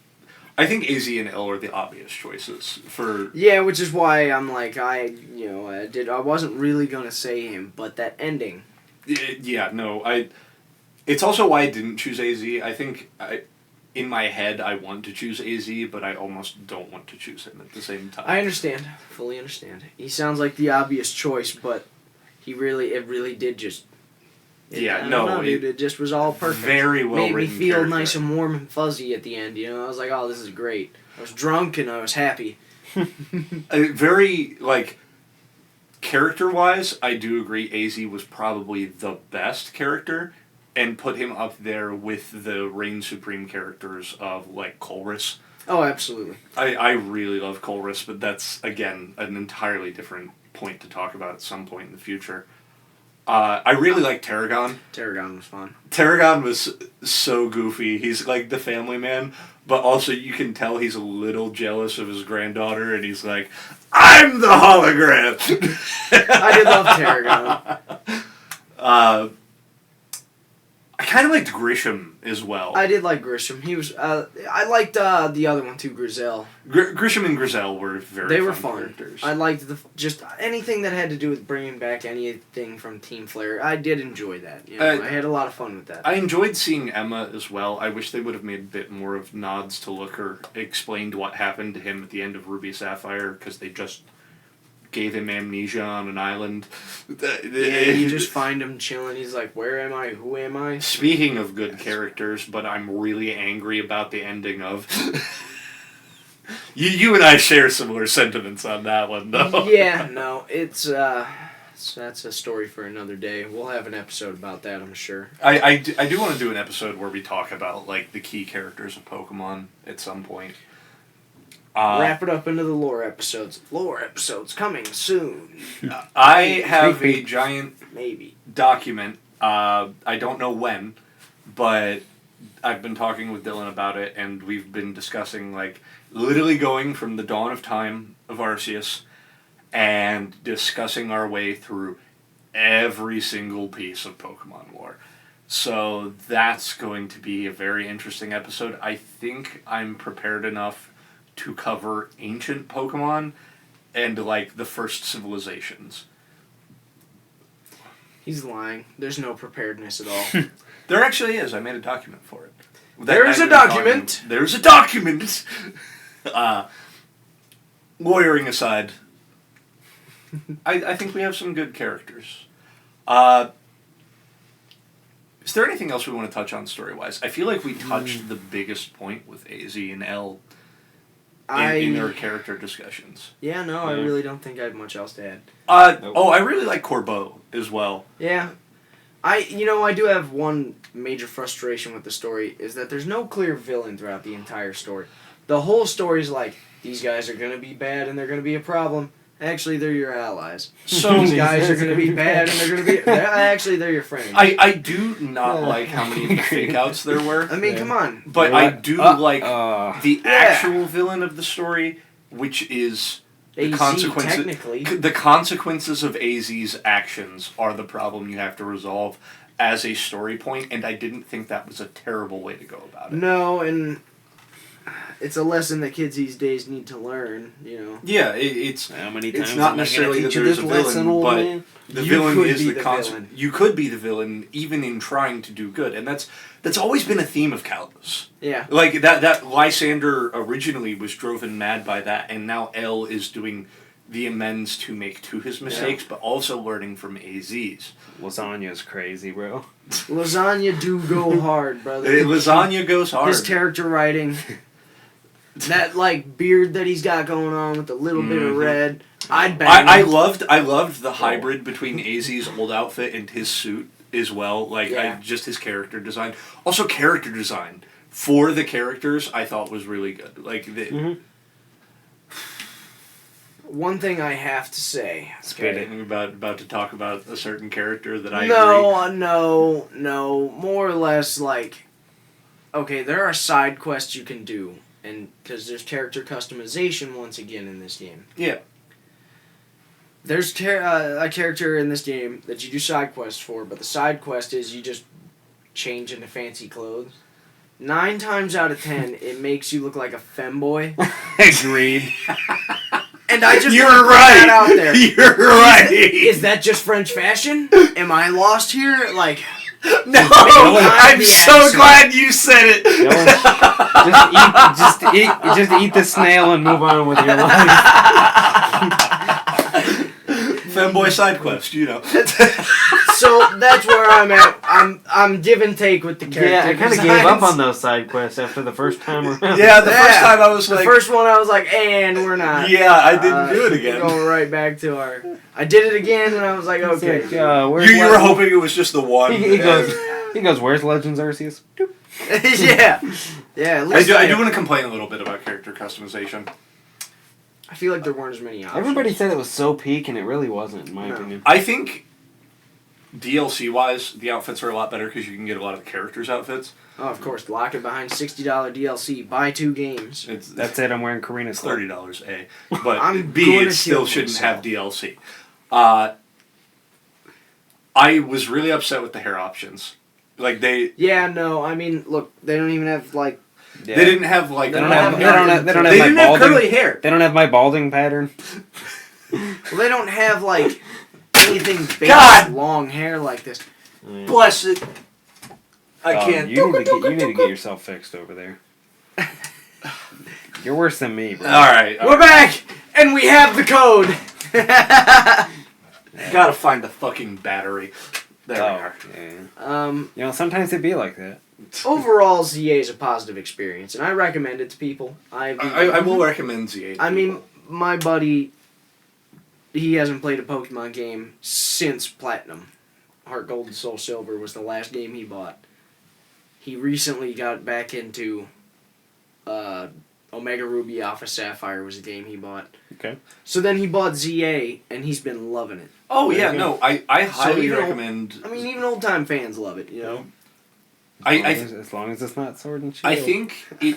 I think AZ and L are the obvious choices for... Yeah, which is why I'm like, I wasn't really gonna say him, but that ending. Yeah, no, it's also why I didn't choose AZ. I think in my head I want to choose AZ, but I almost don't want to choose him at the same time. I understand. Fully understand. He sounds like the obvious choice, but it really did just... it just was all perfect. Very well Made me written feel character. nice and warm and fuzzy at the end, you know? I was like, oh, this is great. I was drunk and I was happy. Very, like, character-wise, I do agree AZ was probably the best character, and put him up there with the Reign Supreme characters of, like, Colress. Oh, absolutely. I really love Colress, but that's, again, an entirely different point to talk about at some point in the future. I really like Tarragon. Tarragon was fun. Tarragon was so goofy. He's like the family man, but also you can tell he's a little jealous of his granddaughter, and he's like, I'm the hologram! I did love Tarragon. I kind of liked Grisham as well. I did like Grisham. He was. I liked the other one too, Grizel. Grisham and Grizel were They were fun fun. characters. I liked just anything that had to do with bringing back anything from Team Flare. I did enjoy that. You know, I had a lot of fun with that. I enjoyed seeing Emma as well. I wish they would have made a bit more of nods to Looker, explained what happened to him at the end of Ruby Sapphire, because they just gave him amnesia on an island. Yeah, you just find him chilling. He's like, where am I? Who am I? Speaking of good characters, but I'm really angry about the ending of... you and I share similar sentiments on that one, though. Yeah, no, it's that's a story for another day. We'll have an episode about that, I'm sure. I do want to do an episode where we talk about, like, the key characters of Pokemon at some point. Wrap it up into the lore episodes. Lore episodes coming soon. I have a giant Maybe. document. I don't know when, but I've been talking with Dylan about it, and we've been discussing, like, literally going from the dawn of time of Arceus and discussing our way through every single piece of Pokemon lore. So that's going to be a very interesting episode. I think I'm prepared enough to cover ancient Pokemon and, like, the first civilizations. He's lying. There's no preparedness at all. There actually is. I made a document for it. There's a document! There's a document! Lawyering aside, I think we have some good characters. Is there anything else we want to touch on story-wise? I feel like we touched the biggest point with AZ and L in their character discussions. Yeah, no, I really don't think I have much else to add. Nope. Oh, I really like Corbeau as well. Yeah. I do have one major frustration with the story, is that there's no clear villain throughout the entire story. The whole story's like, these guys are going to be bad and they're going to be a problem. Actually, they're your allies. So These guys are going to be bad and they're going to be... Actually, they're your friends. I do not like how many fake-outs there were. I mean, come on. But I do like the Yeah. actual villain of the story, which is the AZ, consequences. technically. The consequences of AZ's actions are the problem you have to resolve as a story point, and I didn't think that was a terrible way to go about it. No, and it's a lesson that kids these days need to learn, you know. Yeah, it's How many it's times not am I necessarily gonna that teach you there's this a villain, lesson, old but man? the You villain could is be the the consequence. villain. You could be the villain even in trying to do good, and that's always been a theme of Kalos. Yeah. Like that Lysander originally was driven mad by that, and now L is doing the amends to make to his mistakes, but also learning from AZ's. Lasagna's crazy, bro. Lasagna do go hard, brother. Lasagna goes hard. His character writing, that like beard that he's got going on with a little bit of red. I'd bang I him. loved the hybrid between AZ's old outfit and his suit as well. Like Yeah. just his character design. Also character design for the characters I thought was really good. Like One thing I have to say. Spit it. I'm about to talk about a certain character that I agree. No. More or less, like, okay, there are side quests you can do, and because there's character customization once again in this game. Yeah. There's a character in this game that you do side quests for, but the side quest is you just change into fancy clothes. 9 times out of 10, it makes you look like a femboy. Agreed. And I just You're want to put right. that out there. You're right. Is that just French fashion? Am I lost here? Like, No, I'm I'm the so accent. glad you said it. Just eat the snail and move on with your life. Femboy side quest, you know. so that's where I'm at. I'm give and take with the character. Yeah, I kind of gave up on those side quests after the first time around. Yeah, the first time I was the like... first one I was like, and we're not. Yeah, I didn't do it again. We're going right back to our... I did it again, and I was like, okay. It's like, where's You were hoping it was just the one. He goes, where's Legends Arceus? yeah. Yeah, at least I do want to complain a little bit about character customization. I feel like there weren't as many options. Everybody said it was so peak, and it really wasn't, in my opinion. I think DLC-wise, the outfits are a lot better because you can get a lot of the characters' outfits. Oh, of course. Lock it behind $60 DLC. Buy 2 games. That's it. I'm wearing Karina's clothes. $30 A, but I'm B, gonna it still kill shouldn't myself. have DLC. I was really upset with the hair options. Like Yeah, no, I mean, look, they don't even have, like... Yeah. they didn't have like They don't have they my didn't have balding. curly hair. They don't have my balding pattern. Well, they don't have, like, anything big, God! long hair like this. Bless it. I can't. You need to get yourself fixed over there. You're worse than me, bro. All right. We're back, and we have the code. Gotta find the fucking battery. There we are. Yeah. Sometimes it'd be like that. Overall, ZA is a positive experience, and I recommend it to people. I will recommend ZA. I mean, my buddy, he hasn't played a Pokemon game since Platinum. Heart Gold and Soul Silver was the last game he bought. He recently got back into Omega Ruby Alpha Sapphire was a game he bought. Okay. So then he bought ZA, and he's been loving it. Oh yeah, no, I highly even recommend. I mean, even old-time fans love it, you know? As long as it's not Sword and Shield. I think it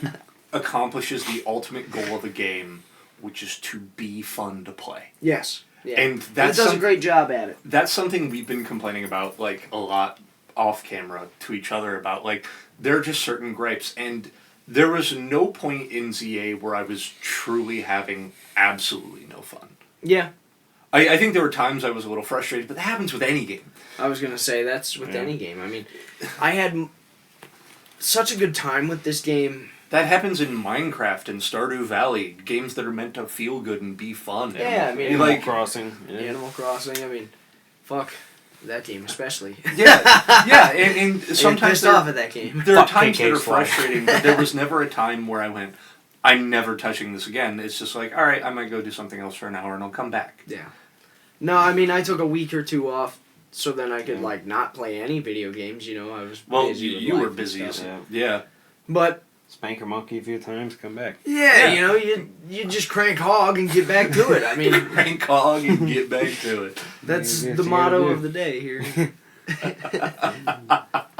accomplishes the ultimate goal of the game, which is to be fun to play. Yes. Yeah. And it that's does a great job at it. That's something we've been complaining about, like, a lot off camera to each other about. Like, there are just certain gripes, and there was no point in ZA where I was truly having absolutely no fun. Yeah. I think there were times I was a little frustrated, but that happens with any game. I was going to say, that's with any game. I mean, I had such a good time with this game. That happens in Minecraft and Stardew Valley, games that are meant to feel good and be fun. Yeah, I mean, Animal Crossing. Yeah. Animal Crossing, I mean, fuck that game especially. Yeah, and sometimes pissed off at that game. There are Fuck times that are KK Slide. frustrating, but there was never a time where I went, I'm never touching this again. It's just like, all right, I might go do something else for an hour and I'll come back. Yeah. No, I mean, I took a week or 2 off so then I could, like, not play any video games, you know, I was busy with you life were and busy. stuff. Yeah. But, Spank your monkey a few times, come back. yeah, you know, you just crank hog and get back to it. I mean, Crank hog and get back to it. that's Yes, the you motto gotta do. of the day here.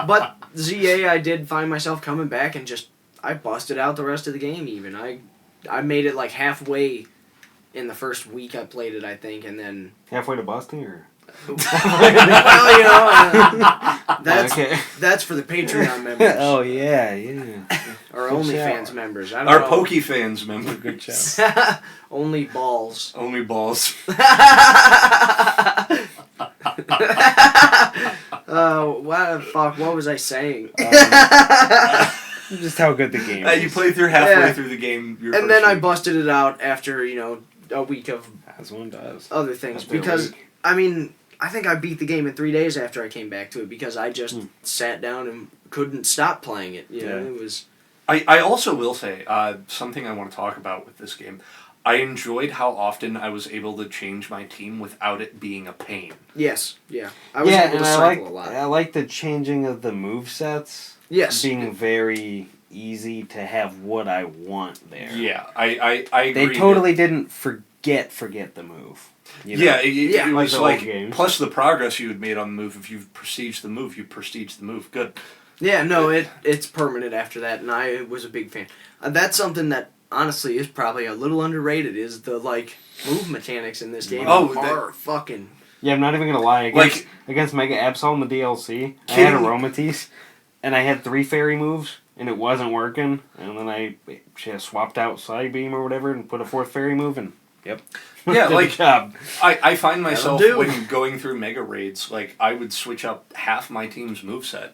But ZA, I did find myself coming back and just, I busted out the rest of the game even. I made it like halfway in the first week I played it, I think, and then... Halfway to Boston, or? Well, you know, that's for the Patreon members. Oh, yeah. Or Good OnlyFans shout. members. I don't Our know. Pokey fans, remember? Good job. Only balls. Only balls. What the fuck? What was I saying? Just how good the game is. You played through halfway through the game. And then I busted it out after, you know, a week of As one does. other things. After a Because, week. I mean, I think I beat the game in 3 days after I came back to it because I just sat down and couldn't stop playing it. You know, it was... I also will say, something I want to talk about with this game. I enjoyed how often I was able to change my team without it being a pain. Yes, yeah. I was able to cycle a lot. I like the changing of the movesets. Yes. Being very easy to have what I want there. Yeah, I agree. They totally didn't forget the move. You know? Yeah, it Like was the like, old games. plus the progress you had made on the move. If you've prestiged the move, you prestige the move. Good. Yeah, no, it's permanent after that, and I was a big fan. That's something that honestly is probably a little underrated is the move mechanics in this game are fucking. Yeah, I'm not even gonna lie. Against Mega Absol in the DLC, I had Aromatisse, and I had 3 fairy moves, and it wasn't working. And then I swapped out Psybeam or whatever and put a 4th fairy move, and yep. Yeah, Good job. I find myself when going through mega raids, I would switch up half my team's moveset.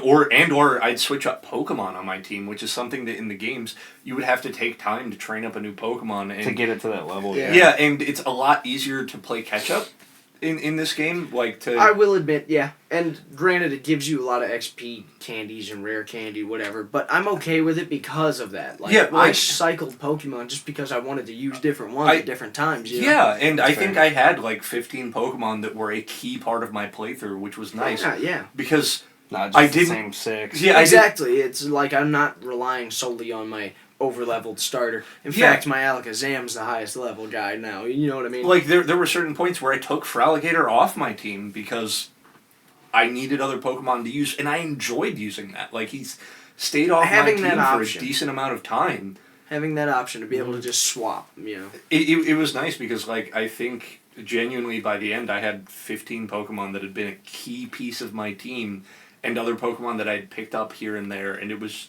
Or I'd switch up Pokemon on my team, which is something that in the games you would have to take time to train up a new Pokemon and to get it to that level. Yeah, and it's a lot easier to play catch up in this game. I will admit, yeah. And granted, it gives you a lot of XP candies and rare candy, whatever. But I'm okay with it because of that. I cycled Pokemon just because I wanted to use different ones at different times. You know? Yeah, and I think I had 15 Pokemon that were a key part of my playthrough, which was nice. Yeah. Because not just the same 6. Yeah, exactly. It's I'm not relying solely on my over-leveled starter. In fact, my Alakazam's the highest level guy now. You know what I mean? There were certain points where I took Feraligatr off my team because I needed other Pokemon to use, and I enjoyed using that. He's stayed off my team for a decent amount of time. Having that option to be able to just swap, you know. It was nice because, I think, genuinely by the end, I had 15 Pokemon that had been a key piece of my team, and other Pokemon that I'd picked up here and there, and it was...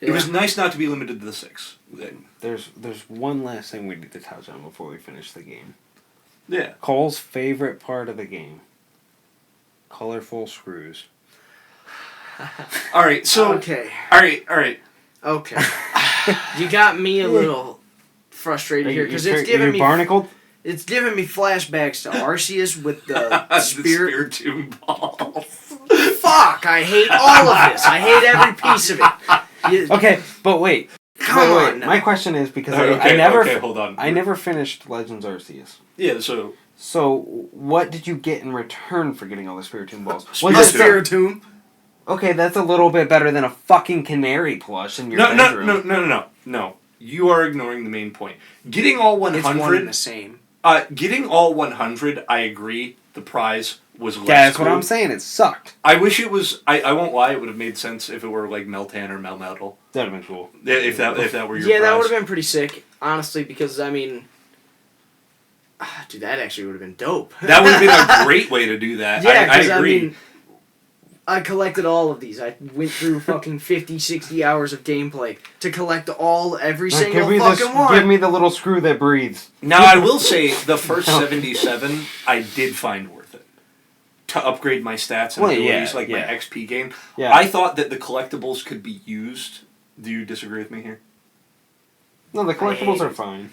Yeah. It was nice not to be limited to the 6. There's one last thing we need to touch on before we finish the game. Yeah. Cole's favorite part of the game. Colorful screws. Alright, so... Okay. Alright. Okay. You got me a little frustrated here, because it's giving me... barnacled? It's giving me flashbacks to Arceus with the Spiritomb balls. Fuck! I hate all of this. I hate every piece of it. Okay, but wait. Come on. My question is because hold on. I never finished Legends Arceus. Yeah, so... So, what did you get in return for getting all the Spiritomb balls? Spiritomb? Okay, that's a little bit better than a fucking canary plush in your bedroom. No. You are ignoring the main point. Getting all 100... It's one and the same. Getting all 100, I agree, the prize was less that's cool. what I'm saying, it sucked. I wish it was... I won't lie, it would have made sense if it were Meltan or Melmetal. That would have been cool. If that were your prize. Yeah, that would have been pretty sick, honestly, because, dude, that actually would have been dope. That would have been a great way to do that. Yeah, I agree. I collected all of these. I went through fucking 50, 60 hours of gameplay to collect every single fucking one. Give me the little screw that breathes. Now, I will say, the first 77, I did find worth it. To upgrade my stats and abilities, my XP gain. Yeah. I thought that the collectibles could be used. Do you disagree with me here? No, the collectibles are fine.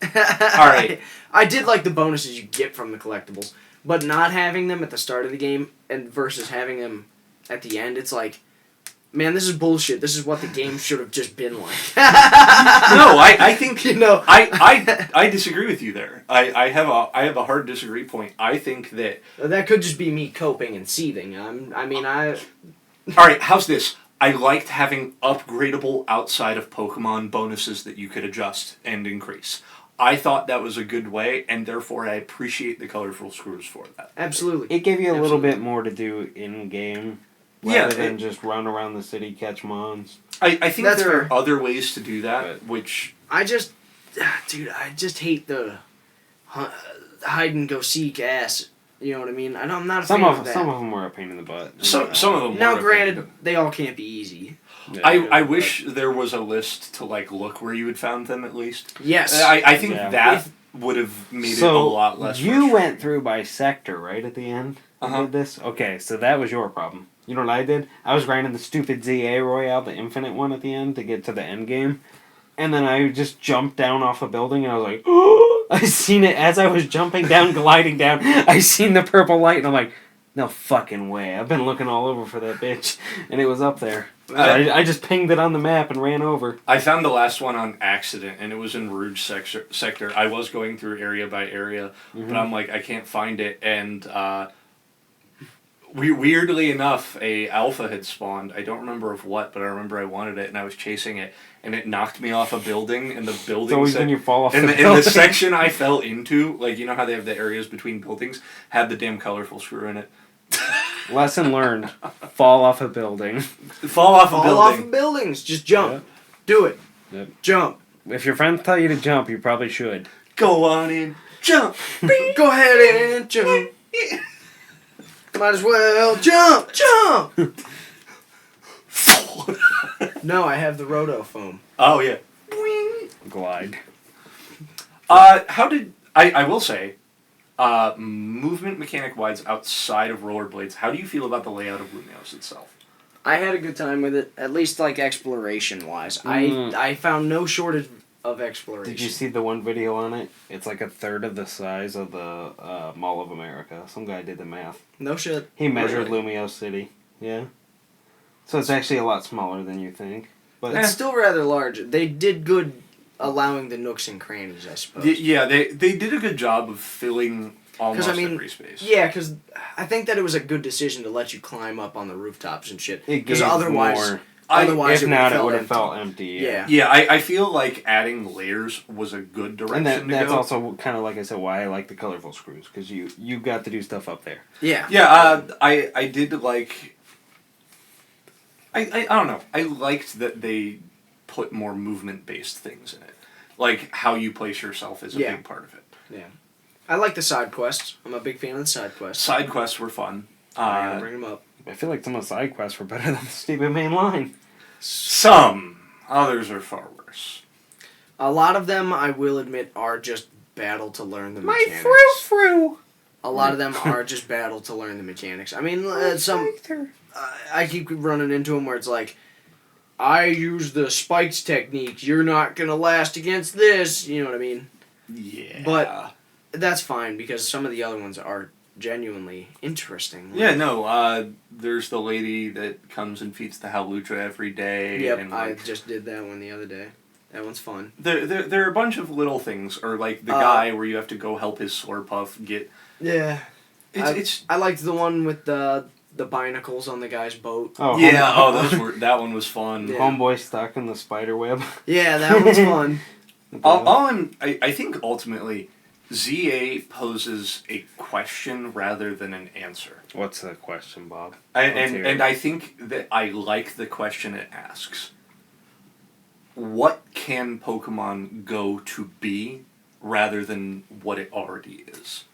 Alright. I did like the bonuses you get from the collectibles. But not having them at the start of the game and versus having them at the end, it's man, this is bullshit. This is what the game should have just been like. No, I think I disagree with you there. I have a hard disagree point. I think that could just be me coping and seething. All right, how's this? I liked having upgradable outside of Pokemon bonuses that you could adjust and increase. I thought that was a good way, and therefore I appreciate the colorful screws for that. Absolutely. It gave you a little bit more to do in-game, rather than just run around the city, catch mons. I think there are other ways to do that, which... I just hate the hide-and-go-seek ass. You know what I mean? I'm not a fan of that. Some of them were a pain in the butt. Some of them now, granted, they all can't be easy. Yeah, I wish there was a list to look where you had found them at least. Yes. I think that would have made it a lot less you went through by sector, right, at the end? You did this? Okay, so that was your problem. You know what I did? I was grinding the stupid ZA Royale, the infinite one at the end, to get to the end game. And then I just jumped down off a building, and I was like, oh! I seen it as I was jumping down, gliding down. I seen the purple light, and I'm like, no fucking way. I've been looking all over for that bitch, and it was up there. I just pinged it on the map and ran over. I found the last one on accident, and it was in Rouge sector. I was going through area by area, but I'm like, I can't find it, and weirdly enough, a alpha had spawned. I don't remember of what, but I remember I wanted it, and I was chasing it, and it knocked me off a building, and the building... It's always when you fall off in the section I fell into, you know how they have the areas between buildings, had the damn colorful screw in it. Lesson learned. Fall off a building. Fall off of buildings. Just jump. Yeah. Do it. Yep. Jump. If your friends tell you to jump, you probably should. Go on and jump. Go ahead and jump. Might as well jump. No, I have the roto foam. Oh, yeah. Glide. How did... I will say, movement mechanic wides outside of rollerblades, how do you feel about the layout of Lumiose itself? I had a good time with it, at least like exploration wise. I found no shortage of exploration. Did you see the one video on it? It's like a third of the size of the Mall of America. Some guy did the math. No shit. He measured Really? Lumiose City. Yeah. So it's actually a lot smaller than you think. But It's still rather large. They did good allowing the nooks and crannies, I suppose. Yeah, they did a good job of filling almost every space. Yeah, because I think that it was a good decision to let you climb up on the rooftops and shit. it Because gave otherwise, more. otherwise If not, it would have empty. felt empty. Yeah. Yeah, I feel like adding layers was a good direction And to that's go. also kind of like I said why I like the colorful screws because you got to do stuff up there. Yeah. Yeah, I did like... I don't know. I liked that they put more movement-based things in it. Like, how you place yourself is a Yeah. big part of it. Yeah. I like the side quests. I'm a big fan of the side quests. Side quests were fun. I gotta bring them up. I feel like some of the side quests were better than the stupid main line. Some. Others are far worse. A lot of them, I will admit, are just battle to learn the My mechanics. frou-frou! A lot of them are just battle to learn the mechanics. I mean, I keep running into them where it's like, I use the spikes technique. You're not gonna last against this. You know what I mean? Yeah. But that's fine because some of the other ones are genuinely interesting. Yeah, no, there's the lady that comes and feeds the Halucha every day. Yep, and I just did that one the other day. That one's fun. There are a bunch of little things, or like the guy where you have to go help his Slurpuff get... Yeah. It's I liked the one with the binacles on the guy's boat. Oh, yeah, that one was fun. Yeah. Homeboy stuck in the spider web. Yeah, that one's fun. I think ultimately ZA poses a question rather than an answer. What's the question, Bob? And I think that I like the question it asks. What can Pokemon go to be rather than what it already is?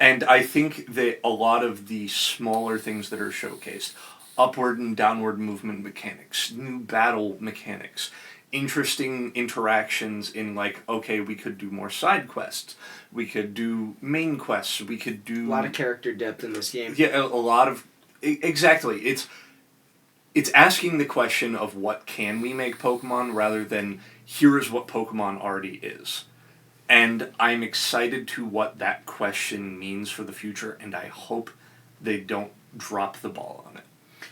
And I think that a lot of the smaller things that are showcased, upward and downward movement mechanics, new battle mechanics, interesting interactions in like, okay, we could do more side quests, we could do main quests, we could do... A lot of character depth in this game. Yeah, a lot of... Exactly. It's asking the question of what can we make Pokemon rather than here is what Pokemon already is. And I'm excited to what that question means for the future, and I hope they don't drop the ball on it.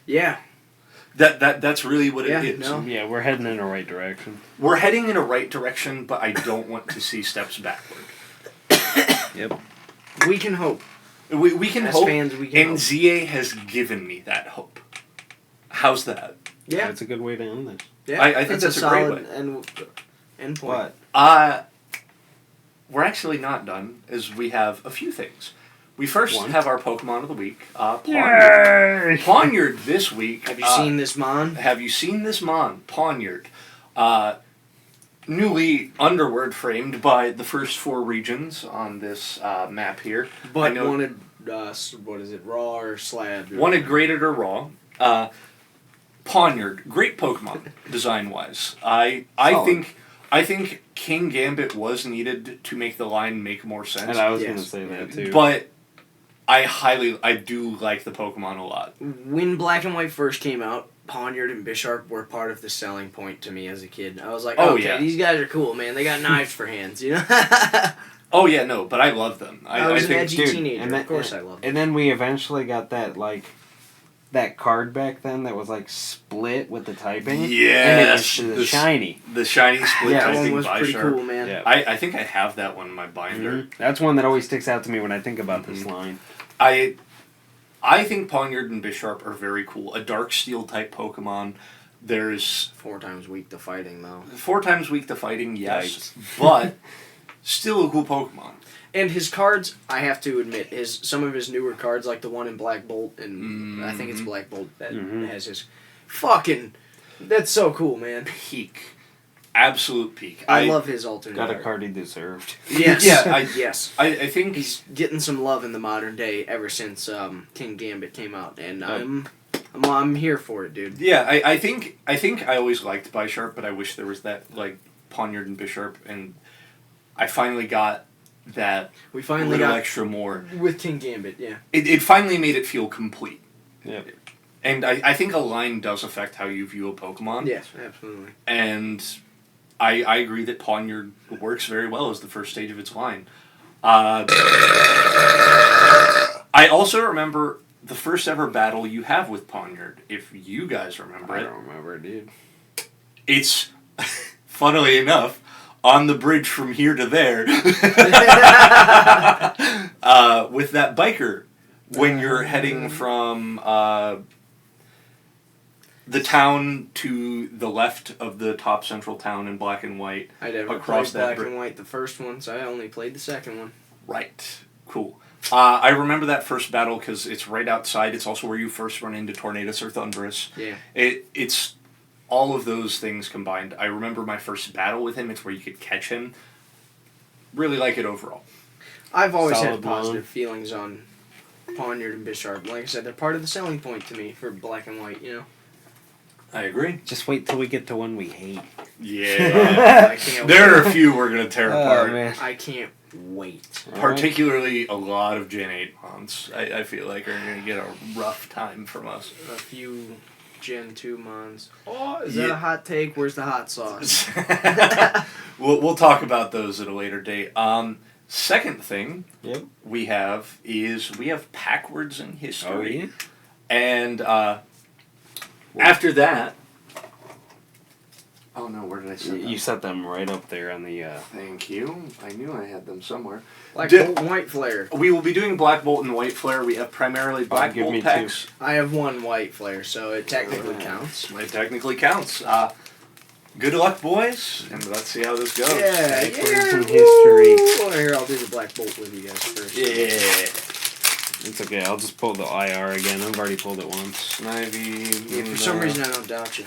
Yeah. That's really what it is. No. Yeah, we're heading in the right direction. We're heading in a right direction, but I don't want to see steps backward. Yep. We can hope. We can As hope, fans, we can and hope. ZA has given me that hope. How's that? Yeah. That's a good way to end this. Yeah. I think that's a great solid way. end point. But We're actually not done, as we have a few things. We first have our Pokemon of the Week, Pawniard. Pawniard this week. Have you seen this Mon? Have you seen this Mon? Pawniard. Newly underword framed by the first 4 regions on this map here. But wanted, what is it, raw or slab? Wanted graded or raw. Pawniard, great Pokemon, design-wise. I think King Gambit was needed to make the line make more sense. And I was going to say that too. But I do like the Pokemon a lot. When Black and White first came out, Pawniard and Bisharp were part of the selling point to me as a kid. I was like, these guys are cool, man. They got knives for hands, you know? Oh, yeah, no, but I love them. I was an think, edgy teenager. Of course I loved them. And then we eventually got that, that card back then that was, split with the typing. Yeah. And it was shiny. The shiny split That typing one was pretty Bisharp. cool, man. Yeah. I think I have that one in my binder. Mm-hmm. That's one that always sticks out to me when I think about this line. I think Pawniard and Bisharp are very cool. A Dark Steel type Pokemon. There's 4 times weak to fighting, though. 4 times weak to fighting, yes, but still a cool Pokemon. And his cards, I have to admit, some of his newer cards, like the one in Black Bolt, and I think it's Black Bolt that has his fucking... That's so cool, man. Peak. absolute peak. I love his alternate Got a art. card he deserved. Yes. Yeah, yes. I think He's getting some love in the modern day ever since King Gambit came out, and I'm here for it, dude. Yeah, I think I always liked Bisharp, but I wish there was that like Poniard and Bisharp, and I finally got that. We finally little got extra more with King Gambit. Yeah. It finally made it feel complete. Yeah. And I think a line does affect how you view a Pokemon. Yes, absolutely. And I agree that Poniard works very well as the first stage of its line. I also remember the first ever battle you have with Poniard, if you guys remember I it. don't remember, dude. It's, funnily enough, on the bridge from here to there with that biker when you're heading from the town to the left of the top central town in Black and White. I never across played that Black and White the first one, so I only played the second one. Right. Cool. I remember that first battle because it's right outside. It's also where you first run into Tornadus or Thundurus. Yeah. It's all of those things combined. I remember my first battle with him. It's where you could catch him. Really like it overall. I've always Solid had positive feelings on Poniard and Bisharp. Like I said, they're part of the selling point to me for Black and White, you know? I agree. Just wait till we get to one we hate. Yeah. I can't There are wait. a few we're going to tear apart. man. I can't wait. Particularly a lot of Gen 8 months, I feel like are going to get a rough time from us. A few Gen 2 mons. Oh, is Yeah. that a hot take? Where's the hot sauce? We'll talk about those at a later date. Second thing Yep. we have Packwards in history. Oh, yeah? And after that... Oh no, where did I set them? You set them right up there on the... Thank you. I knew I had them somewhere. Like Did- Bolt and White Flare. We will be doing Black Bolt and White Flare. We have primarily Black give me Bolt two. packs. I have one White Flare, so it technically counts. It technically counts. Good luck, boys, and let's see how this goes. Yeah, Packwards in woo! history. Well, here, I'll do the Black Bolt with you guys first. Yeah. It's okay, I'll just pull the IR again. I've already pulled it once. Snivy. Yeah, for some reason, I don't doubt you.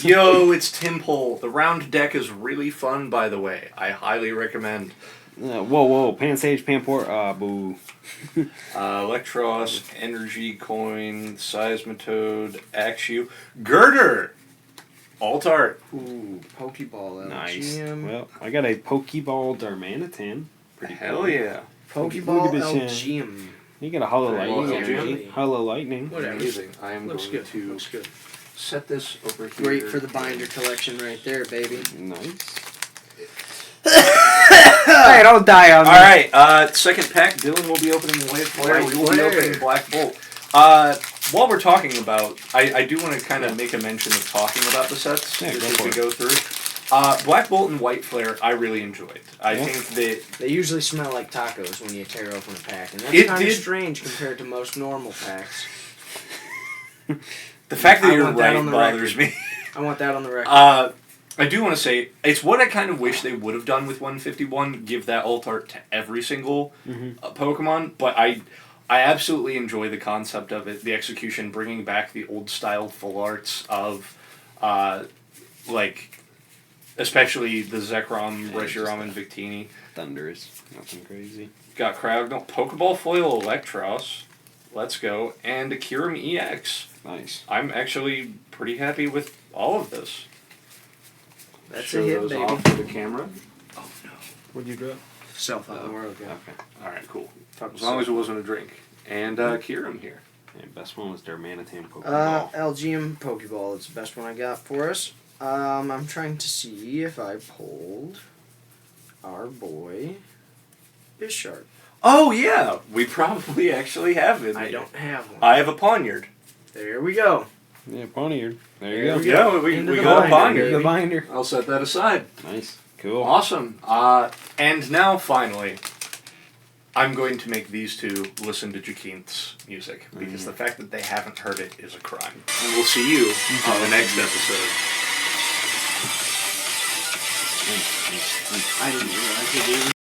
Yo, it's Tim Pole. The round deck is really fun, by the way. I highly recommend. Whoa, Pansage, Pamport, boo. Electros, Energy Coin, Seismitoad, Axew, Girder, Alt Art. Ooh, Pokeball, Nice. LGM. Well, I got a Pokeball Darmanitan. Pretty Hell cool. yeah. Pokeball, Look at this, LGM. You got a Hollow Very Lightning. well, energy. LGM. Hollow Lightning. Whatever. Amazing. I am Looks going good. to Looks good. set this over here. Great for the binder collection right there, baby. Nice. Hey, don't die on me. Alright, second pack. Dylan will be opening White Flare. White We will be Flare. opening Black Bolt. While we're talking about, I do want to kind of make a mention of talking about the sets Yeah, just go as for we it. go through. Black Bolt and White Flare, I really enjoyed. I Yeah. think that They usually smell like tacos when you tear open a pack, and It that's kind of did- strange compared to most normal packs. the fact that I you're want that right on the bothers record. me. I want that on the record. I do want to say, it's what I kind of wish they would have done with 151, give that alt art to every single Pokemon, but I absolutely enjoy the concept of it, the execution, bringing back the old style full arts of, especially the Zekrom, Reshiram, and Victini. Thunderous. Nothing crazy. Got Cryogonal, Pokeball Foil Electros, let's go, and a Kyurem EX. Nice. I'm actually pretty happy with all of this. That's Show a hit, those baby. off for the camera. Oh no. What'd you drop? Self out the world, yeah. Okay. Alright, cool. As long as it wasn't a drink. And Kyurem here. And best one was Darmanitan Pokeball. LGM Pokeball is the best one I got for us. I'm trying to see if I pulled our boy Bisharp. Oh yeah! We probably actually have it. I don't have one. I have a Poniard. There we go. Yeah, Poniard. There you There go. we go. Yeah, we Into the got a binder, Poniard. The binder. I'll set that aside. Nice. Cool. Awesome. And now finally, I'm going to make these two listen to Jaquin's music because the fact that they haven't heard it is a crime. And we'll see you on the next episode. I didn't realize you did.